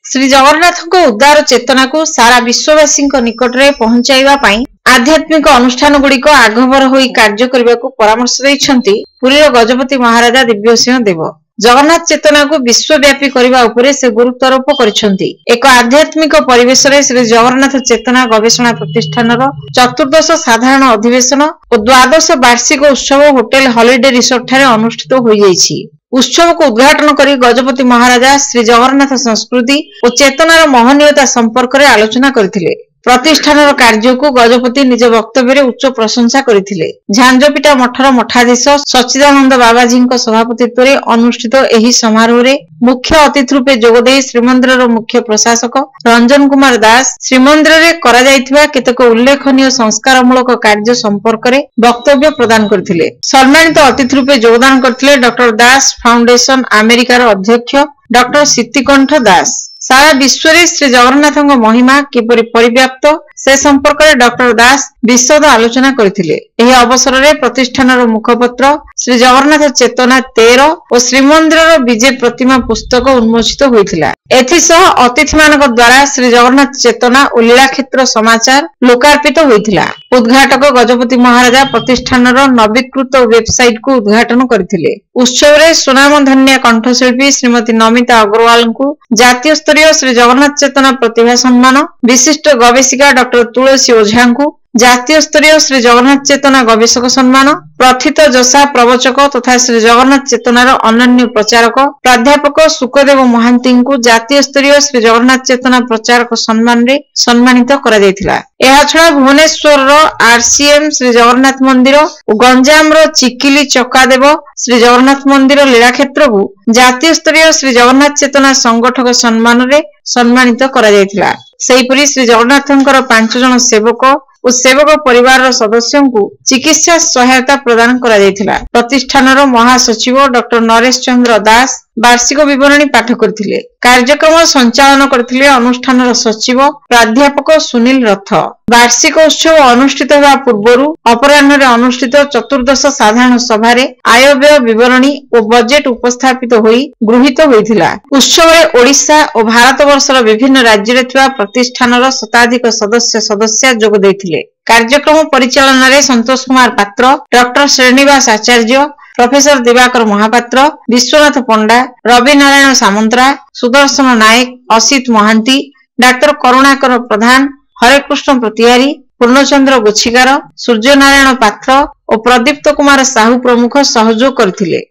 श्री जगन्नाथ उद्धार चेतना को सारा विश्ववासी निकट में पहुंचाइबा पई आध्यात्मिक अनुष्ठान गुड़िक आगभर होई कार्य करने को परामर्श देइछंती पुरीर गजपति महाराजा दिव्यसिंह देव। जगन्नाथ चेतना को विश्वव्यापी करने उपरे से गुरुत्वारोप करिसेंती। एक आध्यात्मिक परिवेश रे श्री जगन्नाथ चेतना गवेषणा प्रतिष्ठान चतुर्दश साधारण अधिवेशन और द्वादश वार्षिक उत्सव होटेल हॉलिडे रिसोर्ट ठारे अनुष्ठित हो जाइछि। उत्सव को उद्घाटन करी गजपति महाराजा श्री जगन्नाथ संस्कृति और चेतनार महनीयता संपर्क में आलोचना करथिले। प्रतिष्ठान कार्य को गजपति निज वक्तव्य उच्च प्रशंसा करथिले। झांझपिटा मठर मठाधीश सच्चिदानंद बाबाजी सभापतित्व में अनुष्ठित एही समारोह रे मुख्य अतिथि रूपे जोगदे श्रीमंदिर मुख्य प्रशासक रंजन कुमार दास श्रीमंदिर रे करा जायथिबा केतक उल्लेखनीय संस्कारमूलक कार्य संपर्क में वक्तव्य प्रदान करथिले। सम्मानित अतिथि रूपे योगदान करथिले डॉक्टर दास फाउंडेशन अमेरिकार अध्यक्ष डॉक्टर सिद्धिकंठ दास। सारा विश्व रे श्री जगन्नाथ महिमा किपरि परिव्याप्त से संपर्क में डॉक्टर दास विशद आलोचना करथिले। एही अवसर में प्रतिष्ठान मुखपत्र श्री जगन्नाथ चेतना 13 और श्रीमंदिर विजय प्रतिमा पुस्तक उन्मोचित होइथिला। एथिसह अतिथि मानक द्वारा श्री जगन्नाथ चेतना और लीलाक्षेत्र समाचार लोकार्पित होइथिला। उद्घाटक गजपति महाराजा प्रतिष्ठान नवीकृत वेबसाइट को उद्घाटन करथिले। उत्सव रे सुनामधन्य कंठशिल्पी श्रीमती नमिता अग्रवाल को जातीय स्तरीय श्री जगन्नाथ चेतना प्रतिभा सम्मान, विशिष्ट गवेषिका डॉक्टर तुलसी ओझा को जातीय स्तरीय श्री जगन्नाथ चेतना गवेषक सम्मान, प्रथित जशा प्रवचक तथा श्री जगन्नाथ चेतनार अनन्य प्रचारक प्राध्यापक सुखदेव महांती को जातीय स्तरीय श्री जगन्नाथ चेतना प्रचारक सम्मान रे सम्मानित करा जायथिला। एहा छडा भुवनेश्वर आरसीएम श्री जगन्नाथ मंदिर और गंजाम चिकिली चकादेव श्री जगन्नाथ मंदिर लीलाक्षेत्र को जातीय स्तरीय श्री जगन्नाथ चेतना संगठक सम्मान रे सम्मानित करा जायथिला। सेहीपरि श्री जगन्नाथंकर 5 जन सेवक और सेवक परिवार सदस्यों को चिकित्सा सहायता प्रदान करा जायथिला। प्रतिष्ठानर महासचिव डॉक्टर नरेश चंद्र दास वार्षिक विवरणी पाठ करथिले। कार्यक्रम संचालन करथिले अनुष्ठानर सचिव प्राध्यापक सुनील रथ। वार्षिक उत्सव अनुष्ठित होगा पूर्व अपराह्न अनुष्ठित चतुर्दश साधारण सभा आय व्यय विवरणी और बजेट उपस्थापित होई गृहीत होइथिला। उत्सव में ओडिशा और भारत वर्षर विभिन्न राज्य रे थिबा प्रतिष्ठानर शताधिक सदस्य जोग दैथिले। कार्यक्रम परिचालन रे संतोष कुमार पात्र, डॉक्टर श्रीनिवास आचार्य, प्रोफेसर दिवाकर महापात्र, विश्वनाथ पंडा, रवि नारायण सामंतरा, सुदर्शन नायक, असित महांती, डाक्टर करुणाकर प्रधान, हरेकृष्ण प्रतिहारी, पूर्णचंद्र गोछिकार, सूर्य नारायण पात्र और प्रदीप्त कुमार साहू प्रमुख सहयोग करथिले।